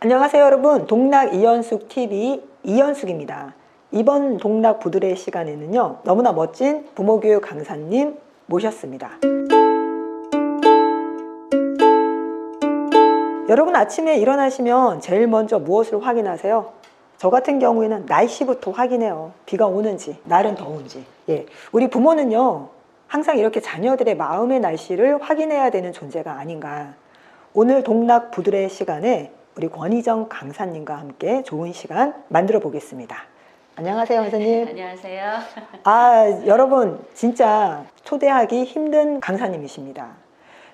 안녕하세요 여러분, 동락 이현숙 TV 이현숙입니다. 이번 동락 부드레 시간에는요 너무나 멋진 부모교육 강사님 모셨습니다. 여러분 아침에 일어나시면 제일 먼저 무엇을 확인하세요? 저 같은 경우에는 날씨부터 확인해요. 비가 오는지 날은 더운지. 우리 부모는요 항상 이렇게 자녀들의 마음의 날씨를 확인해야 되는 존재가 아닌가. 오늘 동락 부드레 시간에 우리 권희정 강사님과 함께 좋은 시간 만들어 보겠습니다. 안녕하세요 강사님. 안녕하세요. 여러분 진짜 초대하기 힘든 강사님이십니다.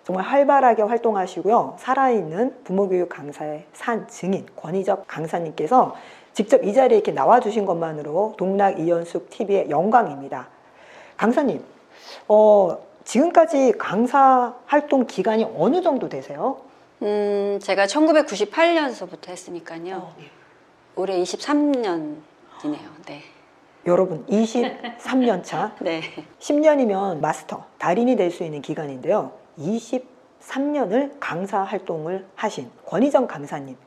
정말 활발하게 활동하시고요, 살아있는 부모교육 강사의 산 증인 권희정 강사님께서 직접 이 자리에 이렇게 나와주신 것만으로 동락 이현숙 TV의 영광입니다. 강사님, 지금까지 강사 활동 기간이 어느 정도 되세요? 제가 1998년서부터 했으니까요. 올해 23년이네요. 네. 여러분 23년 차. 네. 10년이면 마스터, 달인이 될 수 있는 기간인데요. 23년을 강사 활동을 하신 권희정 강사님.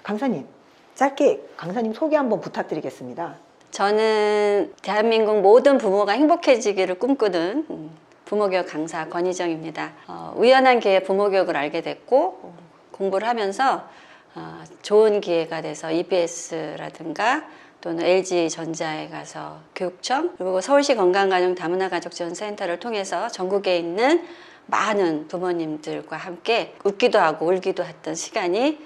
강사님, 짧게 강사님 소개 한번 부탁드리겠습니다. 저는 대한민국 모든 부모가 행복해지기를 꿈꾸는 부모교육 강사 권희정입니다. 우연한 기회에 부모교육을 알게 됐고 공부를 하면서 좋은 기회가 돼서 EBS라든가 또는 LG전자에 가서 교육청, 그리고 서울시 건강가정 다문화가족지원센터를 통해서 전국에 있는 많은 부모님들과 함께 웃기도 하고 울기도 했던 시간이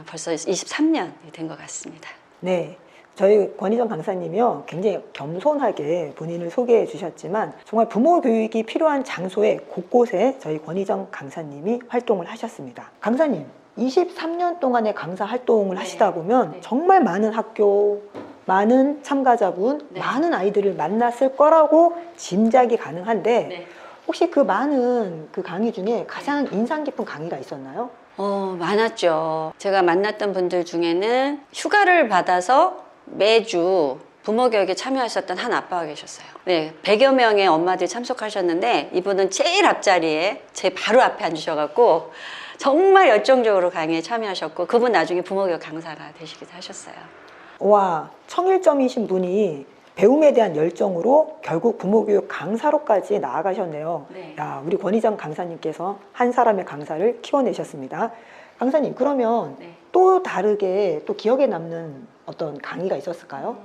벌써 23년이 된 것 같습니다. 네, 저희 권희정 강사님이요 굉장히 겸손하게 본인을 소개해 주셨지만 정말 부모 교육이 필요한 장소에 곳곳에 저희 권희정 강사님이 활동을 하셨습니다. 강사님, 23년 동안의 강사 활동을 하시다 보면 정말 많은 학교, 많은 참가자분, 많은 아이들을 만났을 거라고 짐작이 가능한데 혹시 그 많은 그 강의 중에 가장 인상 깊은 강의가 있었나요? 많았죠. 제가 만났던 분들 중에는 휴가를 받아서 매주 부모교육에 참여하셨던 한 아빠가 계셨어요. 네, 100여 명의 엄마들이 참석하셨는데 이분은 제일 앞자리에 제 바로 앞에 앉으셔갖고 정말 열정적으로 강의에 참여하셨고 그분 나중에 부모교육 강사가 되시기도 하셨어요. 와, 청일점이신 분이 배움에 대한 열정으로 결국 부모교육 강사로까지 나아가셨네요. 야, 우리 권희정 강사님께서 한 사람의 강사를 키워내셨습니다. 강사님, 그러면 또 다르게 또 기억에 남는 어떤 강의가 있었을까요?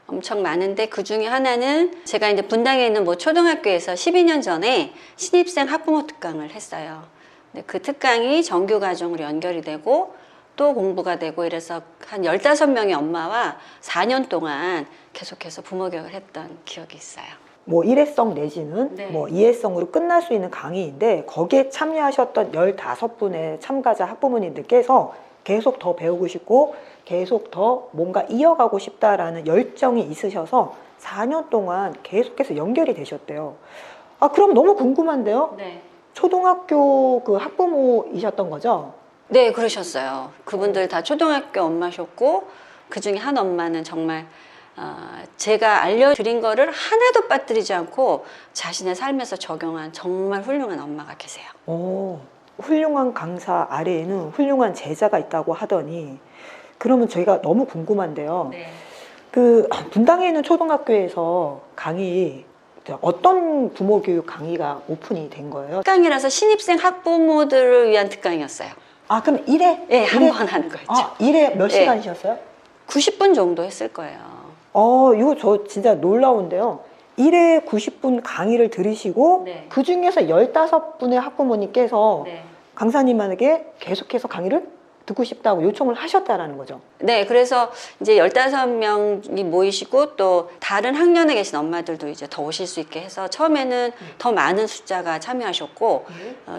엄청 많은데 그 중에 하나는 제가 이제 분당에 있는 뭐 초등학교에서 12년 전에 신입생 학부모 특강을 했어요. 근데 그 특강이 정규과정으로 연결이 되고 또 공부가 되고 이래서 한 15명의 엄마와 4년 동안 계속해서 부모교육을 했던 기억이 있어요. 뭐 일회성 내지는 뭐 이회성으로 끝날 수 있는 강의인데 거기에 참여하셨던 15분의 참가자 학부모님들께서 계속 더 배우고 싶고 계속 더 뭔가 이어가고 싶다라는 열정이 있으셔서 4년 동안 계속해서 연결이 되셨대요. 그럼 너무 궁금한데요? 초등학교 그 학부모이셨던 거죠? 네, 그러셨어요. 그분들 다 초등학교 엄마셨고 그 중에 한 엄마는 정말 제가 알려드린 거를 하나도 빠뜨리지 않고 자신의 삶에서 적용한 정말 훌륭한 엄마가 계세요. 훌륭한 강사 아래에는 훌륭한 제자가 있다고 하더니 그러면 저희가 너무 궁금한데요. 그 분당에 있는 초등학교에서 강의 어떤 부모교육 강의가 오픈이 된 거예요? 특강이라서 신입생 학부모들을 위한 특강이었어요. 그럼 1회? 네, 한 번 하는 거였죠. 1회 몇 시간이셨어요? 90분 정도 했을 거예요. 이거 저 진짜 놀라운데요. 1회 90분 강의를 들으시고 그 중에서 15분의 학부모님께서 강사님에게 계속해서 강의를 듣고 싶다고 요청을 하셨다라는 거죠. 네, 그래서 이제 15명이 모이시고 또 다른 학년에 계신 엄마들도 이제 더 오실 수 있게 해서 처음에는 더 많은 숫자가 참여하셨고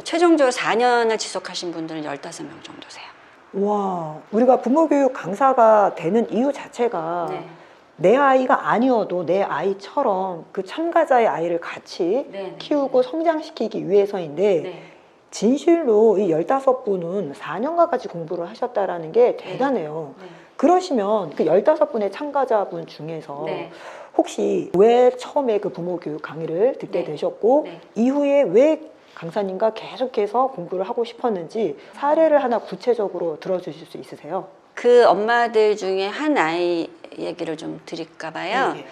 최종적으로 4년을 지속하신 분들은 15명 정도세요. 와, 우리가 부모교육 강사가 되는 이유 자체가 내 아이가 아니어도 내 아이처럼 그 참가자의 아이를 같이 키우고 성장시키기 위해서인데 진실로 이 15분은 4년간 같이 공부를 하셨다라는 게 대단해요. 그러시면 그 15분의 참가자분 중에서 혹시 왜 처음에 그 부모교육 강의를 듣게 되셨고 이후에 왜 강사님과 계속해서 공부를 하고 싶었는지 사례를 하나 구체적으로 들어주실 수 있으세요? 그 엄마들 중에 한 아이 얘기를 좀 드릴까 봐요. 네.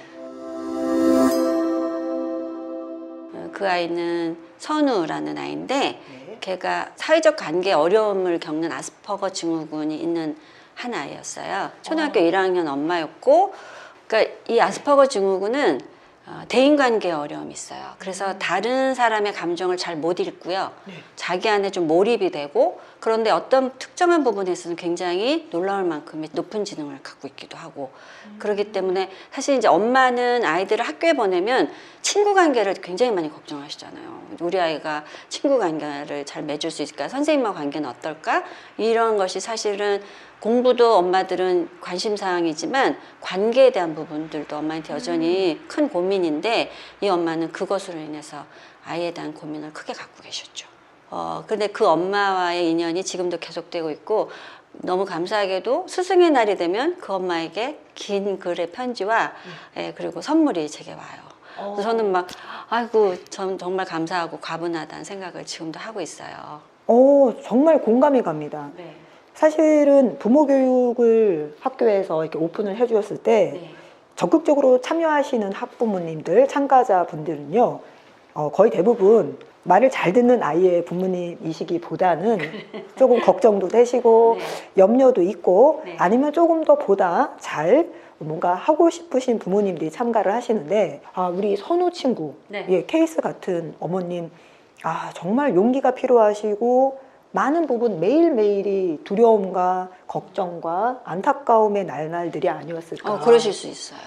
그 아이는 선우라는 아이인데 네. 걔가 사회적 관계에 어려움을 겪는 아스퍼거 증후군이 있는 한 아이였어요. 초등학교 1학년 엄마였고, 그러니까 이 아스퍼거 증후군은 대인관계에 어려움이 있어요. 그래서 다른 사람의 감정을 잘 못 읽고요. 네. 자기 안에 좀 몰입이 되고, 그런데 어떤 특정한 부분에서는 굉장히 놀라울 만큼의 높은 지능을 갖고 있기도 하고, 그렇기 때문에 사실 이제 엄마는 아이들을 학교에 보내면 친구 관계를 굉장히 많이 걱정하시잖아요. 우리 아이가 친구 관계를 잘 맺을 수 있을까? 선생님과 관계는 어떨까? 이런 것이 사실은 공부도 엄마들은 관심사항이지만 관계에 대한 부분들도 엄마한테 여전히 큰 고민인데, 이 엄마는 그것으로 인해서 아이에 대한 고민을 크게 갖고 계셨죠. 근데 그 엄마와의 인연이 지금도 계속되고 있고, 너무 감사하게도 스승의 날이 되면 그 엄마에게 긴 글의 편지와 그리고 선물이 제게 와요. 그래서 저는 막 아이고 전 정말 감사하고 과분하다는 생각을 지금도 하고 있어요. 정말 공감이 갑니다. 네. 사실은 부모 교육을 학교에서 이렇게 오픈을 해주었을 때 네. 적극적으로 참여하시는 학부모님들, 참가자분들은요, 거의 대부분 말을 잘 듣는 아이의 부모님이시기보다는 조금 걱정도 되시고 네. 염려도 있고 네. 아니면 조금 더 보다 잘 뭔가 하고 싶으신 부모님들이 참가를 하시는데, 우리 선우 친구, 네. 케이스 같은 어머님, 정말 용기가 필요하시고 많은 부분 매일매일이 두려움과 걱정과 안타까움의 날들이 아니었을까. 그러실 수 있어요.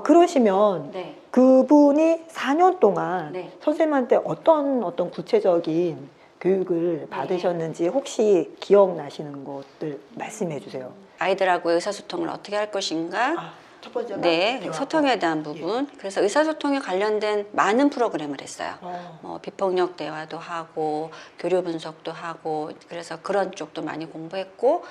그러시면 네. 그분이 4년 동안 네. 선생님한테 어떤 구체적인 교육을 받으셨는지 혹시 기억나시는 것들 말씀해 주세요. 아이들하고 의사소통을 어떻게 할 것인가? 첫 번째가 네, 대화. 소통에 대한 부분. 그래서 의사소통에 관련된 많은 프로그램을 했어요. 뭐 비폭력 대화도 하고 교류 분석도 하고, 그래서 그런 쪽도 많이 공부했고,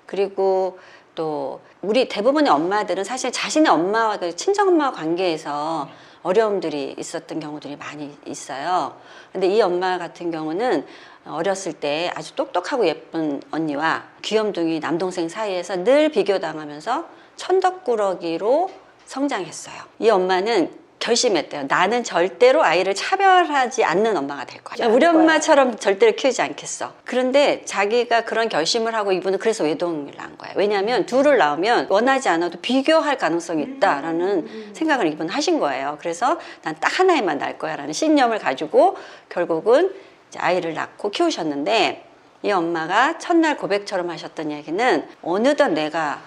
그리고 또 우리 대부분의 엄마들은 사실 자신의 엄마와 그 친정엄마와 관계에서 어려움들이 있었던 경우들이 많이 있어요. 근데 이 엄마 같은 경우는 어렸을 때 아주 똑똑하고 예쁜 언니와 귀염둥이 남동생 사이에서 늘 비교당하면서 천덕꾸러기로 성장했어요. 이 엄마는 결심했대요. 나는 절대로 아이를 차별하지 않는 엄마가 될 거야. 우리 엄마처럼 절대로 키우지 않겠어. 그런데 자기가 그런 결심을 하고 이분은 그래서 외동을 낳은 거예요. 왜냐하면 둘을 낳으면 원하지 않아도 비교할 가능성이 있다라는 생각을 이분은 하신 거예요. 그래서 난 딱 하나에만 낳을 거야 라는 신념을 가지고 결국은 이제 아이를 낳고 키우셨는데, 이 엄마가 첫날 고백처럼 하셨던 얘기는 어느덧 내가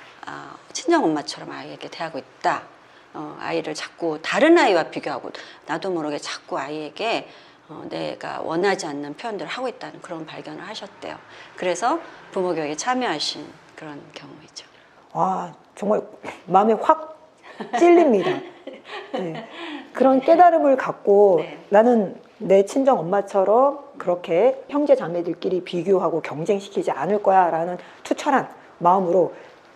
친정엄마처럼 아이에게 대하고 있다. 아이를 자꾸 다른 아이와 비교하고 나도 모르게 자꾸 아이에게 내가 원하지 않는 표현들을 하고 있다는 그런 발견을 하셨대요. 그래서 부모교육에 참여하신 그런 경우이죠. 정말 마음에 확 찔립니다. 네. 그런 깨달음을 갖고 네. 나는 내 친정 엄마처럼 그렇게 형제 자매들끼리 비교하고 경쟁시키지 않을 거야 라는 투철한 마음으로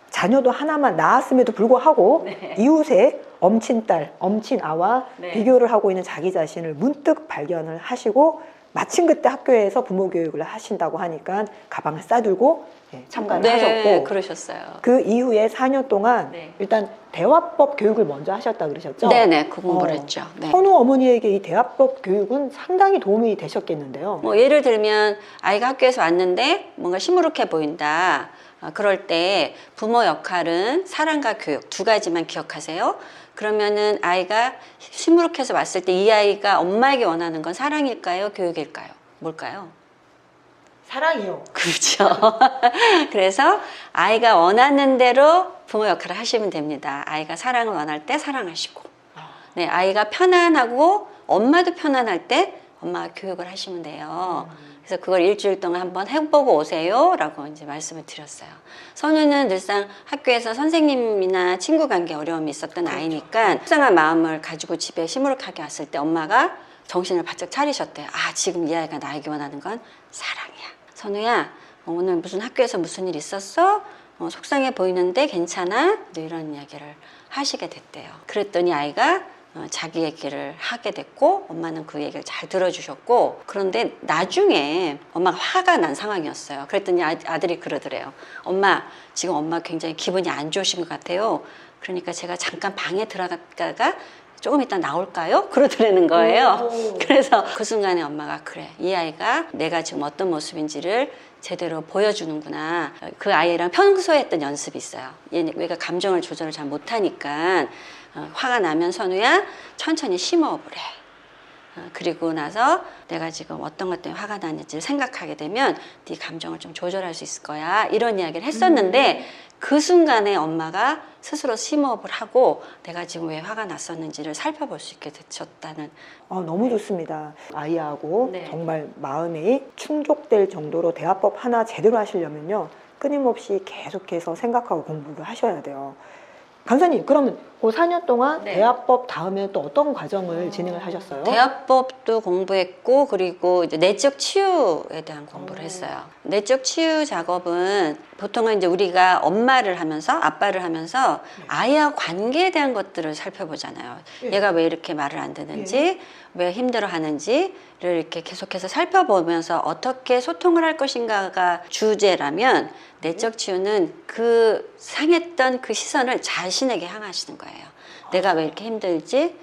자녀도 하나만 낳았음에도 불구하고 네. 이웃의 엄친딸, 엄친아와 네. 비교를 하고 있는 자기 자신을 문득 발견을 하시고, 마침 그때 학교에서 부모 교육을 하신다고 하니까 가방을 싸들고 참가를 하셨고, 그러셨어요. 그 이후에 4년 동안 네. 일단 대화법 교육을 먼저 하셨다 그러셨죠? 네네, 그 공부를 했죠. 네. 선우 어머니에게 이 대화법 교육은 상당히 도움이 되셨겠는데요. 뭐 예를 들면 아이가 학교에서 왔는데 뭔가 시무룩해 보인다. 그럴 때 부모 역할은 사랑과 교육 두 가지만 기억하세요. 그러면은 아이가 시무룩해서 왔을 때 이 아이가 엄마에게 원하는 건 사랑일까요? 교육일까요? 뭘까요? 사랑이요. 그렇죠. 그래서 아이가 원하는 대로 부모 역할을 하시면 됩니다. 아이가 사랑을 원할 때 사랑하시고, 네, 아이가 편안하고 엄마도 편안할 때 엄마가 교육을 하시면 돼요. 그래서 그걸 일주일 동안 한번 해보고 오세요 라고 이제 말씀을 드렸어요. 선우는 늘상 학교에서 선생님이나 친구 관계 어려움이 있었던 아이니까 속상한 마음을 가지고 집에 시무룩하게 왔을 때 엄마가 정신을 바짝 차리셨대요. 지금 이 아이가 나에게 원하는 건 사랑이야. 선우야, 오늘 무슨 학교에서 무슨 일 있었어? 속상해 보이는데 괜찮아? 이런 이야기를 하시게 됐대요. 그랬더니 아이가 자기 얘기를 하게 됐고 엄마는 그 얘기를 잘 들어주셨고 그런데 나중에 엄마가 화가 난 상황이었어요. 그랬더니 아들이 그러더래요. 엄마 지금 엄마 굉장히 기분이 안 좋으신 것 같아요. 그러니까 제가 잠깐 방에 들어갔다가 조금 이따 나올까요? 그러더라는 거예요. 그래서 그 순간에 엄마가 그래 이 아이가 내가 지금 어떤 모습인지를 제대로 보여주는구나. 그 아이랑 평소에 했던 연습이 있어요. 얘가 감정을 조절을 잘 못하니까 화가 나면 선우야 천천히 심호흡을 해. 그리고 나서 내가 지금 어떤 것 때문에 화가 났는지를 생각하게 되면 네 감정을 좀 조절할 수 있을 거야. 이런 이야기를 했었는데 그 순간에 엄마가 스스로 심호흡을 하고 내가 지금 왜 화가 났었는지를 살펴볼 수 있게 되셨다는. 너무 좋습니다. 아이하고 네. 정말 마음이 충족될 정도로 대화법 하나 제대로 하시려면요. 끊임없이 계속해서 생각하고 공부를 하셔야 돼요. 강사님, 그러면 그 4년 동안 네. 대화법 다음에 또 어떤 과정을 진행을 하셨어요? 대화법도 공부했고 그리고 이제 내적 치유에 대한 공부를 했어요. 내적 치유 작업은 보통은 이제 우리가 엄마를 하면서 아빠를 하면서 아이와 관계에 대한 것들을 살펴보잖아요. 예. 얘가 왜 이렇게 말을 안 듣는지, 왜 힘들어하는지를 이렇게 계속해서 살펴보면서 어떻게 소통을 할 것인가가 주제라면 내적 치유는 그 상했던 그 시선을 자신에게 향하시는 거예요. 내가 왜 이렇게 힘들지?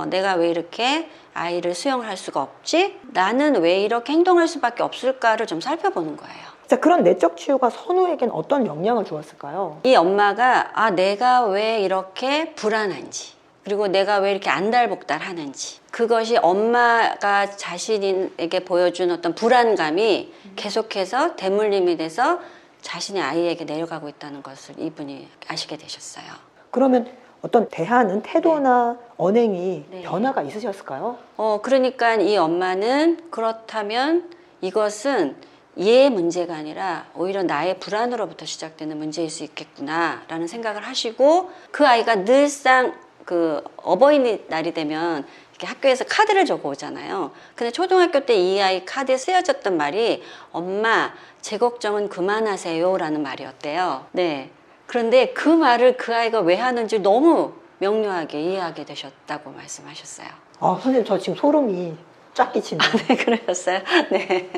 내가 왜 이렇게 아이를 수용을 할 수가 없지? 나는 왜 이렇게 행동할 수밖에 없을까를 좀 살펴보는 거예요. 자, 그런 내적 치유가 선우에겐 어떤 영향을 주었을까요? 이 엄마가 내가 왜 이렇게 불안한지 그리고 내가 왜 이렇게 안달복달하는지 그것이 엄마가 자신에게 보여준 어떤 불안감이 계속해서 대물림이 돼서 자신의 아이에게 내려가고 있다는 것을 이분이 아시게 되셨어요. 그러면 어떤 대하는 태도나 언행이 네. 변화가 있으셨을까요? 그러니까 이 엄마는 그렇다면 이것은 얘의 문제가 아니라 오히려 나의 불안으로부터 시작되는 문제일 수 있겠구나라는 생각을 하시고 그 아이가 늘상 그 어버이날이 되면 이렇게 학교에서 카드를 적어 오잖아요. 근데 초등학교 때 이 아이 카드에 쓰여졌던 말이 엄마 제 걱정은 그만하세요 라는 말이었대요. 네. 그런데 그 말을 그 아이가 왜 하는지 너무 명료하게 이해하게 되셨다고 말씀하셨어요. 선생님, 저 지금 소름이 쫙 끼치네요. 네, 그러셨어요. 네.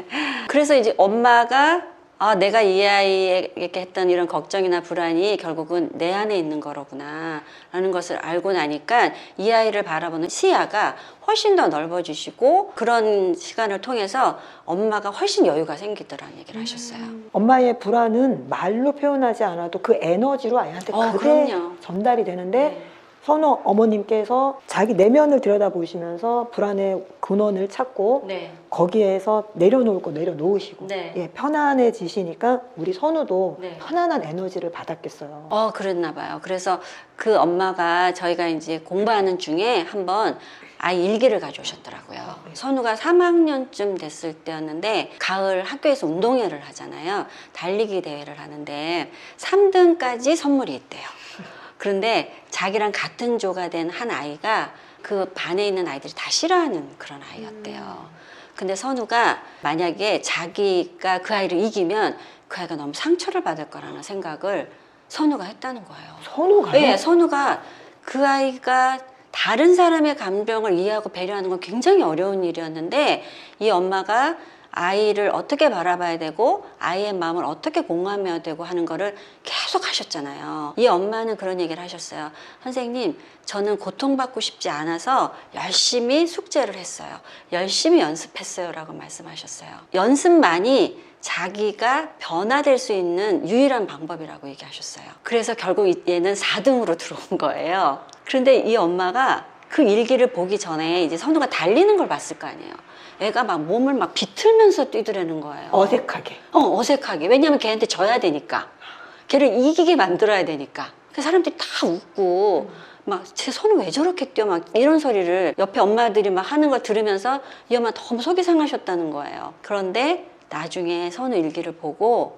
그래서 이제 엄마가 내가 이 아이에게 했던 이런 걱정이나 불안이 결국은 내 안에 있는 거로구나 라는 것을 알고 나니까 이 아이를 바라보는 시야가 훨씬 더 넓어지시고 그런 시간을 통해서 엄마가 훨씬 여유가 생기더라는 얘기를 하셨어요. 엄마의 불안은 말로 표현하지 않아도 그 에너지로 아이한테 그대 그럼요. 전달이 되는데 네. 선우 어머님께서 자기 내면을 들여다보시면서 불안의 근원을 찾고 네. 거기에서 내려놓을 거 내려놓으시고 네. 예, 편안해지시니까 우리 선우도 네. 편안한 에너지를 받았겠어요. 그랬나 봐요. 그래서 그 엄마가 저희가 이제 공부하는 중에 한번 아이 일기를 가져오셨더라고요. 네. 선우가 3학년쯤 됐을 때였는데 가을 학교에서 운동회를 하잖아요. 달리기 대회를 하는데 3등까지 선물이 있대요. 그런데 자기랑 같은 조가 된 한 아이가 그 반에 있는 아이들이 다 싫어하는 그런 아이였대요. 근데 선우가 만약에 자기가 그 아이를 이기면 그 아이가 너무 상처를 받을 거라는 생각을 선우가 했다는 거예요. 선우가요? 네, 선우가 그 아이가 다른 사람의 감정을 이해하고 배려하는 건 굉장히 어려운 일이었는데 이 엄마가 아이를 어떻게 바라봐야 되고 아이의 마음을 어떻게 공감해야 되고 하는 거를 계속 하셨잖아요. 이 엄마는 그런 얘기를 하셨어요. 선생님, 저는 고통받고 싶지 않아서 열심히 숙제를 했어요. 열심히 연습했어요 라고 말씀하셨어요. 연습만이 자기가 변화될 수 있는 유일한 방법이라고 얘기하셨어요. 그래서 결국 얘는 4등으로 들어온 거예요. 그런데 이 엄마가 그 일기를 보기 전에 이제 선우가 달리는 걸 봤을 거 아니에요. 애가 막 몸을 막 비틀면서 뛰더라는 거예요. 어색하게. 어색하게. 왜냐면 걔한테 져야 되니까. 걔를 이기게 만들어야 되니까. 그 사람들이 다 웃고 막 제 선우 왜 저렇게 뛰어 막 이런 소리를 옆에 엄마들이 막 하는 걸 들으면서 이 엄마 너무 속이 상하셨다는 거예요. 그런데 나중에 선우 일기를 보고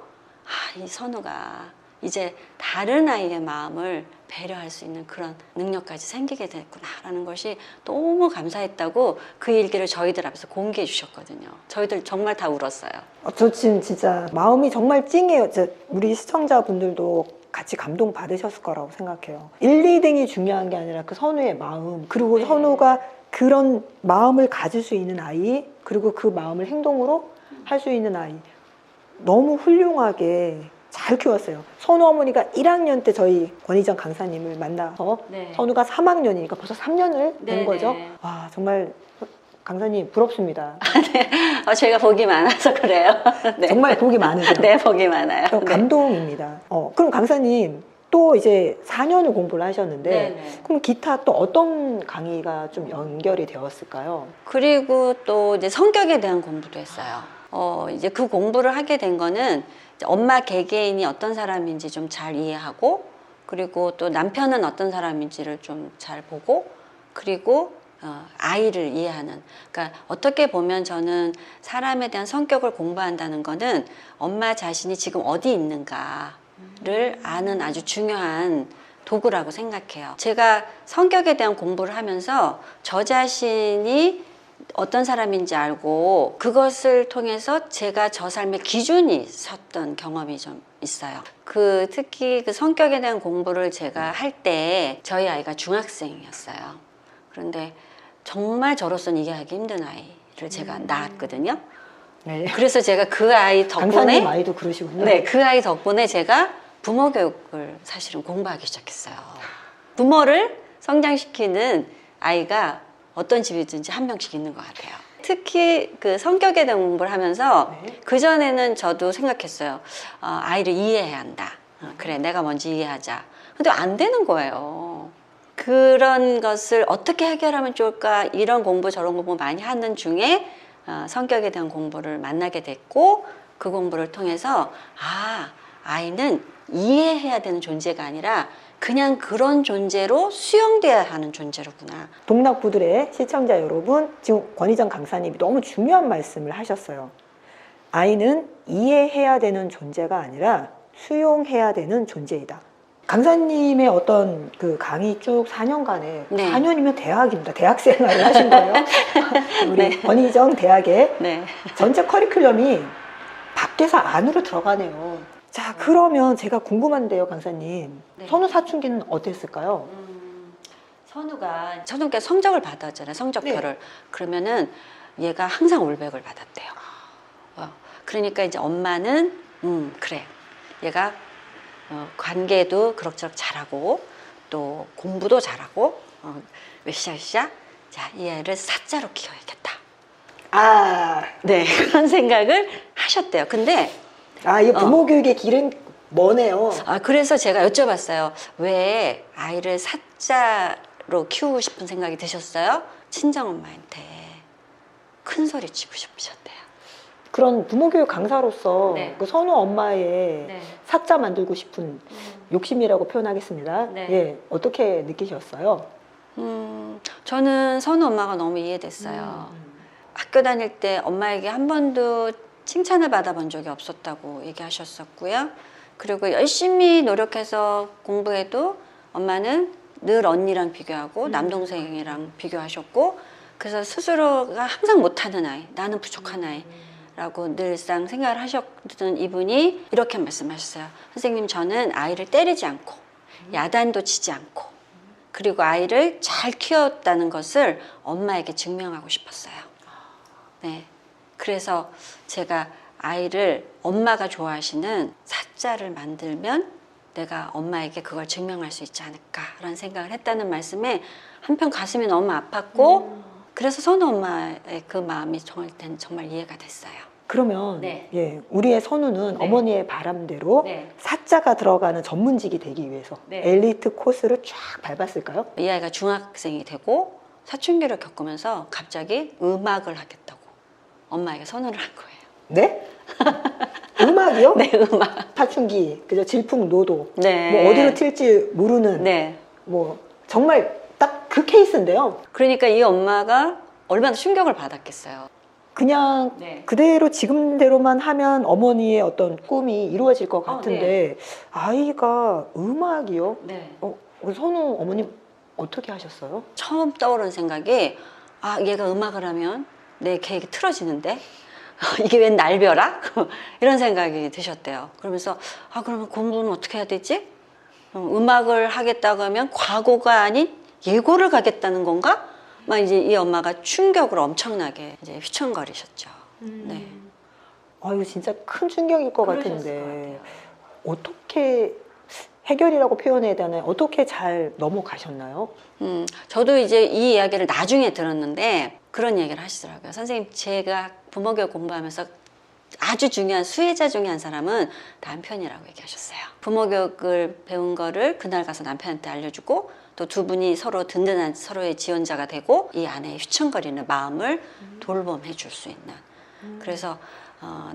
이 선우가 이제 다른 아이의 마음을 배려할 수 있는 그런 능력까지 생기게 됐구나라는 것이 너무 감사했다고 그 일기를 저희들 앞에서 공개해 주셨거든요. 저희들 정말 다 울었어요. 저 지금 진짜 마음이 정말 찡해요. 우리 시청자분들도 같이 감동 받으셨을 거라고 생각해요. 1, 2등이 중요한 게 아니라 그 선우의 마음, 그리고 선우가 그런 마음을 가질 수 있는 아이, 그리고 그 마음을 행동으로 할 수 있는 아이, 너무 훌륭하게 잘 키웠어요. 선우 어머니가 1학년 때 저희 권희정 강사님을 만나서 네. 선우가 3학년이니까 벌써 3년을 된 네, 거죠. 네. 와, 정말 강사님 부럽습니다. 제가 복이 많아서 그래요. 네. 정말 복이 많으세요. 네, 복이 많아요. 네. 감동입니다. 그럼 강사님 또 이제 4년을 공부를 하셨는데 네, 네. 그럼 기타 또 어떤 강의가 좀 연결이 되었을까요? 그리고 또 이제 성격에 대한 공부도 했어요. 이제 그 공부를 하게 된 거는 이제 엄마 개개인이 어떤 사람인지 좀 잘 이해하고, 그리고 또 남편은 어떤 사람인지를 좀 잘 보고, 그리고 아이를 이해하는. 그러니까 어떻게 보면 저는 사람에 대한 성격을 공부한다는 거는 엄마 자신이 지금 어디 있는가를 아는 아주 중요한 도구라고 생각해요. 제가 성격에 대한 공부를 하면서 저 자신이 어떤 사람인지 알고 그것을 통해서 제가 저 삶의 기준이 섰던 경험이 좀 있어요. 특히 그 성격에 대한 공부를 제가 할 때 저희 아이가 중학생이었어요. 그런데 정말 저로서는 이해하기 힘든 아이를 제가 낳았거든요. 네. 그래서 제가 그 아이 덕분에 강사님 아이도 그러시군요. 네, 그 아이 덕분에 제가 부모 교육을 사실은 공부하기 시작했어요. 부모를 성장시키는 아이가 어떤 집이든지 한 명씩 있는 것 같아요. 특히 그 성격에 대한 공부를 하면서 네. 그전에는 저도 생각했어요. 아이를 이해해야 한다. 그래, 내가 먼저 이해하자. 근데 안 되는 거예요. 그런 것을 어떻게 해결하면 좋을까, 이런 공부 저런 공부 많이 하는 중에 성격에 대한 공부를 만나게 됐고, 그 공부를 통해서 아이는 이해해야 되는 존재가 아니라 그냥 그런 존재로 수용돼야 하는 존재로구나. 동락부들의 시청자 여러분, 지금 권희정 강사님이 너무 중요한 말씀을 하셨어요. 아이는 이해해야 되는 존재가 아니라 수용해야 되는 존재이다. 강사님의 어떤 그 강의 쭉 4년간에, 네. 4년이면 대학입니다. 대학 생활을 하신 거예요. 우리 네. 권희정 대학의 네. 전체 커리큘럼이 밖에서 안으로 들어가네요. 자, 그러면 제가 궁금한데요, 강사님. 네. 선우 사춘기는 어땠을까요? 선우가 성적을 받았잖아요. 성적표를. 그러면은 얘가 항상 올백을 받았대요. 그러니까 이제 엄마는 그래, 얘가 관계도 그럭저럭 잘하고 또 공부도 잘하고 으쌰으쌰, 자, 이 애를 사자로 키워야겠다. 네, 그런 생각을 하셨대요. 근데 이 부모 교육의 길은 머네요. 그래서 제가 여쭤봤어요. 왜 아이를 사자로 키우고 싶은 생각이 드셨어요? 친정엄마한테 큰 소리 치고 싶으셨대요. 그런 부모 교육 강사로서 네. 그 선우 엄마의 네. 사자 만들고 싶은 욕심이라고 표현하겠습니다. 네. 예, 어떻게 느끼셨어요? 저는 선우 엄마가 너무 이해됐어요. 학교 다닐 때 엄마에게 한 번도 칭찬을 받아본 적이 없었다고 얘기하셨었고요. 그리고 열심히 노력해서 공부해도 엄마는 늘 언니랑 비교하고 남동생이랑 비교하셨고, 그래서 스스로가 항상 못하는 아이, 나는 부족한 아이라고 늘상 생각을 하셨던 이분이 이렇게 말씀하셨어요. 선생님, 저는 아이를 때리지 않고 야단도 치지 않고 그리고 아이를 잘 키웠다는 것을 엄마에게 증명하고 싶었어요. 네. 그래서 제가 아이를 엄마가 좋아하시는 사자를 만들면 내가 엄마에게 그걸 증명할 수 있지 않을까라는 생각을 했다는 말씀에 한편 가슴이 너무 아팠고, 그래서 선우 엄마의 그 마음이 정말 이해가 됐어요. 그러면 네. 예, 우리의 선우는 네. 어머니의 바람대로 네. 사자가 들어가는 전문직이 되기 위해서 네. 엘리트 코스를 쫙 밟았을까요? 이 아이가 중학생이 되고 사춘기를 겪으면서 갑자기 음악을 하겠다고 엄마에게 선언을 한 거예요. 네? 음악이요? 네, 음악. 사춘기, 그죠? 질풍노도. 네. 뭐 어디로 튈지 모르는. 네. 뭐 정말 딱 그 케이스인데요. 그러니까 이 엄마가 얼마나 충격을 받았겠어요. 그냥 네. 그대로 지금대로만 하면 어머니의 어떤 꿈이 이루어질 것 같은데 아이가 음악이요? 네. 선우 어머님 어떻게 하셨어요? 처음 떠오른 생각이 얘가 음악을 하면 내 계획이 틀어지는데 이게 웬 날벼락? 이런 생각이 드셨대요. 그러면서 그러면 공부는 어떻게 해야 되지? 음악을 하겠다고 하면 과거가 아닌 예고를 가겠다는 건가? 막 이제 이 엄마가 충격으로 엄청나게 이제 휘청거리셨죠. 네. 아, 이거 진짜 큰 충격일 것 그러셨을 같은데 것 같아요. 어떻게 해결이라고 표현해야 되나요? 어떻게 잘 넘어가셨나요? 저도 이제 이 이야기를 나중에 들었는데 그런 얘기를 하시더라고요. 선생님, 제가 부모교육 공부하면서 아주 중요한 수혜자 중에 한 사람은 남편이라고 얘기하셨어요. 부모교육을 배운 거를 그날 가서 남편한테 알려주고 또 두 분이 서로 든든한 서로의 지원자가 되고 이 아내의 휘청거리는 마음을 돌봄해 줄 수 있는. 그래서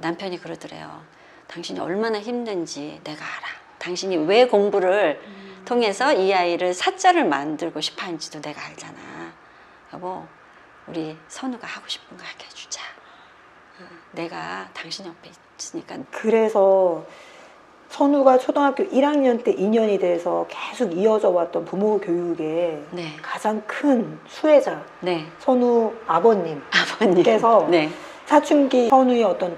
남편이 그러더래요. 당신이 얼마나 힘든지 내가 알아. 당신이 왜 공부를 통해서 이 아이를 사자를 만들고 싶어 하는지도 내가 알잖아. 여보, 우리 선우가 하고 싶은 거 하게 해주자. 내가 당신 옆에 있으니까. 그래서 선우가 초등학교 1학년 때 인연이 돼서 계속 이어져 왔던 부모 교육의 네. 가장 큰 수혜자 네. 선우 아버님께서 아버님. 네. 사춘기 선우의 어떤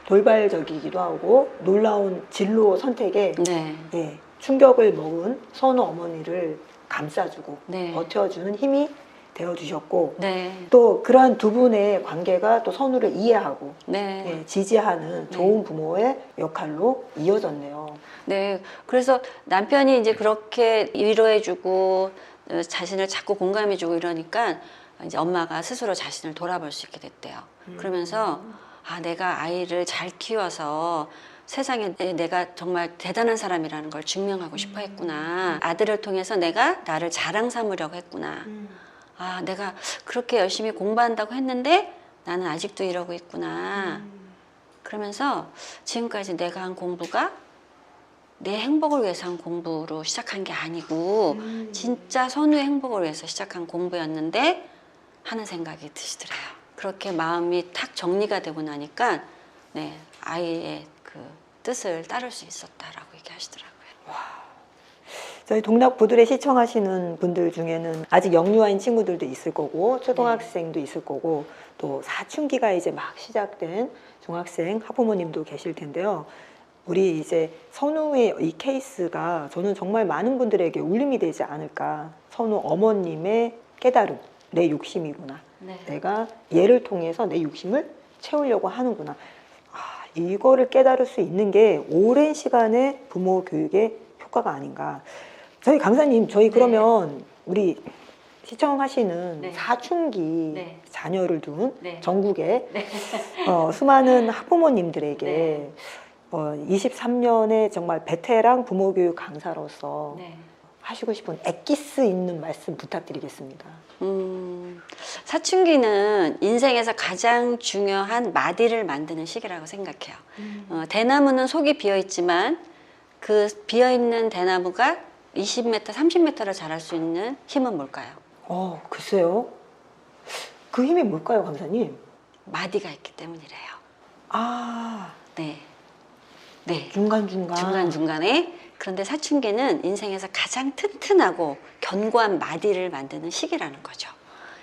돌발적이기도 하고 놀라운 진로 선택에 네. 예, 충격을 먹은 선우 어머니를 감싸주고 네. 버텨주는 힘이 되어주셨고 네. 또 그러한 두 분의 관계가 또 선우를 이해하고 네. 예, 지지하는 좋은 부모의 역할로 이어졌네요. 네. 그래서 남편이 이제 그렇게 위로해주고 자신을 자꾸 공감해주고 이러니까 이제 엄마가 스스로 자신을 돌아볼 수 있게 됐대요. 그러면서 내가 아이를 잘 키워서 세상에 내가 정말 대단한 사람이라는 걸 증명하고 싶어 했구나. 아들을 통해서 내가 나를 자랑 삼으려고 했구나. 내가 그렇게 열심히 공부한다고 했는데 나는 아직도 이러고 있구나. 그러면서 지금까지 내가 한 공부가 내 행복을 위해서 한 공부로 시작한 게 아니고 진짜 선우의 행복을 위해서 시작한 공부였는데 하는 생각이 드시더래요. 그렇게 마음이 탁 정리가 되고 나니까 네, 아이의 그 뜻을 따를 수 있었다라고 얘기하시더라고요. 저희 동락부들에 시청하시는 분들 중에는 아직 영유아인 친구들도 있을 거고 초등학생도 있을 거고 또 사춘기가 이제 막 시작된 중학생 학부모님도 계실 텐데요. 우리 이제 선우의 이 케이스가 저는 정말 많은 분들에게 울림이 되지 않을까. 선우 어머님의 깨달음, 내 욕심이구나. 네. 내가 얘를 통해서 내 욕심을 채우려고 하는구나. 이거를 깨달을 수 있는 게 오랜 시간의 부모 교육의 효과가 아닌가. 저희 강사님, 저희 그러면 우리 시청하시는 네. 사춘기 네. 자녀를 둔 네. 전국의 네. 수많은 학부모님들에게 네. 23년의 정말 베테랑 부모교육 강사로서 네. 하시고 싶은 엑기스 있는 말씀 부탁드리겠습니다. 사춘기는 인생에서 가장 중요한 마디를 만드는 시기라고 생각해요. 대나무는 속이 비어있지만 그 비어있는 대나무가 20m, 30m를 자랄 수 있는 힘은 뭘까요? 글쎄요. 그 힘이 뭘까요, 강사님? 마디가 있기 때문이래요. 네. 네. 중간중간. 중간중간에. 그런데 사춘기는 인생에서 가장 튼튼하고 견고한 마디를 만드는 시기라는 거죠.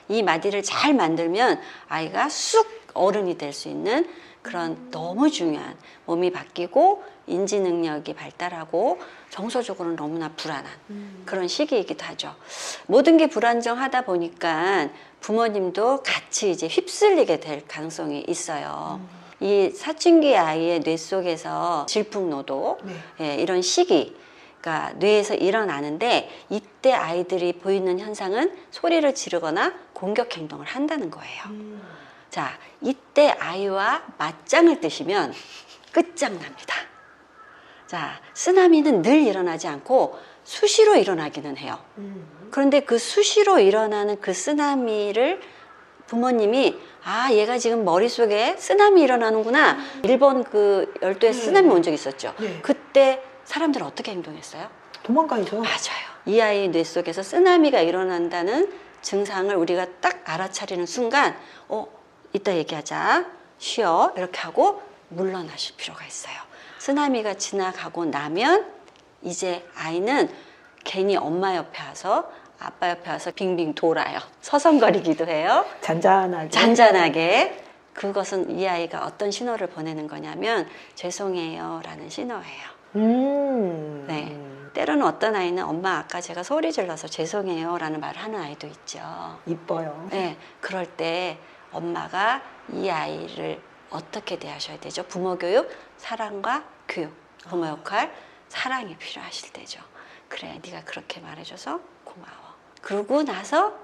이 마디를 잘 만들면 아이가 쑥 어른이 될 수 있는 그런 너무 중요한 몸이 바뀌고 인지 능력이 발달하고 정서적으로는 너무나 불안한 그런 시기이기도 하죠. 모든 게 불안정하다 보니까 부모님도 같이 이제 휩쓸리게 될 가능성이 있어요. 이 사춘기 아이의 뇌 속에서 질풍노도 이런 시기가 뇌에서 일어나는데 이때 아이들이 보이는 현상은 소리를 지르거나 공격 행동을 한다는 거예요. 자, 이때 아이와 맞짱을 뜨시면 끝장납니다. 자, 쓰나미는 늘 일어나지 않고 수시로 일어나기는 해요. 그런데 그 수시로 일어나는 그 쓰나미를 부모님이 얘가 지금 머릿속에 쓰나미 일어나는구나. 일본 그 열도에 쓰나미 온 적 있었죠. 그때 사람들은 어떻게 행동했어요? 도망가야죠. 맞아요. 이 아이 뇌 속에서 쓰나미가 일어난다는 증상을 우리가 딱 알아차리는 순간 이따 얘기하자, 쉬어 이렇게 하고 물러나실 필요가 있어요. 쓰나미가 지나가고 나면 이제 아이는 괜히 엄마 옆에 와서 아빠 옆에 와서 빙빙 돌아요. 서성거리기도 해요. 잔잔하게. 그것은 이 아이가 어떤 신호를 보내는 거냐면 죄송해요 라는 신호예요. 네. 때로는 어떤 아이는 엄마 아까 제가 소리 질러서 죄송해요 라는 말을 하는 아이도 있죠. 이뻐요. 네, 그럴 때 엄마가 이 아이를 어떻게 대하셔야 되죠? 부모 교육, 사랑과 교육, 부모 역할, 사랑이 필요하실 때죠. 그래, 네가 그렇게 말해줘서 고마워. 그러고 나서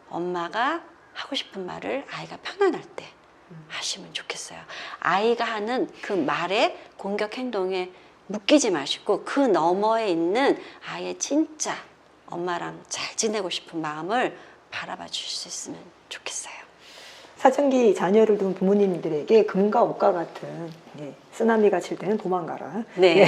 엄마가 하고 싶은 말을 아이가 편안할 때 하시면 좋겠어요. 아이가 하는 그 말에 공격 행동에 묶이지 마시고 그 너머에 있는 아이의 진짜 엄마랑 잘 지내고 싶은 마음을 바라봐 주실 수 있으면 좋겠어요. 사춘기 자녀를 둔 부모님들에게 금과 옥과 같은 쓰나미가 칠 때는 도망가라. 네.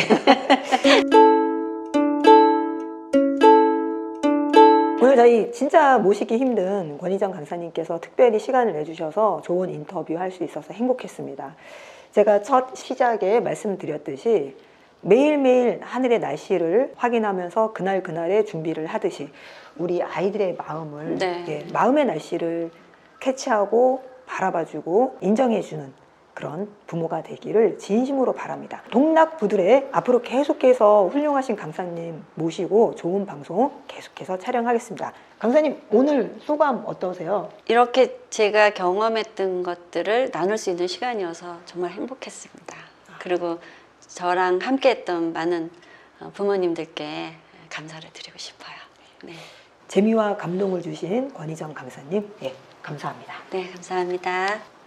오늘 저희 진짜 모시기 힘든 권희정 강사님께서 특별히 시간을 내주셔서 좋은 인터뷰 할 수 있어서 행복했습니다. 제가 첫 시작에 말씀드렸듯이 매일매일 하늘의 날씨를 확인하면서 그날그날의 준비를 하듯이 우리 아이들의 마음을 네. 마음의 날씨를 캐치하고 바라봐주고 인정해주는 그런 부모가 되기를 진심으로 바랍니다. 동락부들의 앞으로 계속해서 훌륭하신 강사님 모시고 좋은 방송 계속해서 촬영하겠습니다. 강사님 오늘 소감 어떠세요? 이렇게 제가 경험했던 것들을 나눌 수 있는 시간이어서 정말 행복했습니다. 그리고 저랑 함께했던 많은 부모님들께 감사를 드리고 싶어요. 네, 재미와 감동을 주신 권희정 강사님 감사합니다. 네 감사합니다.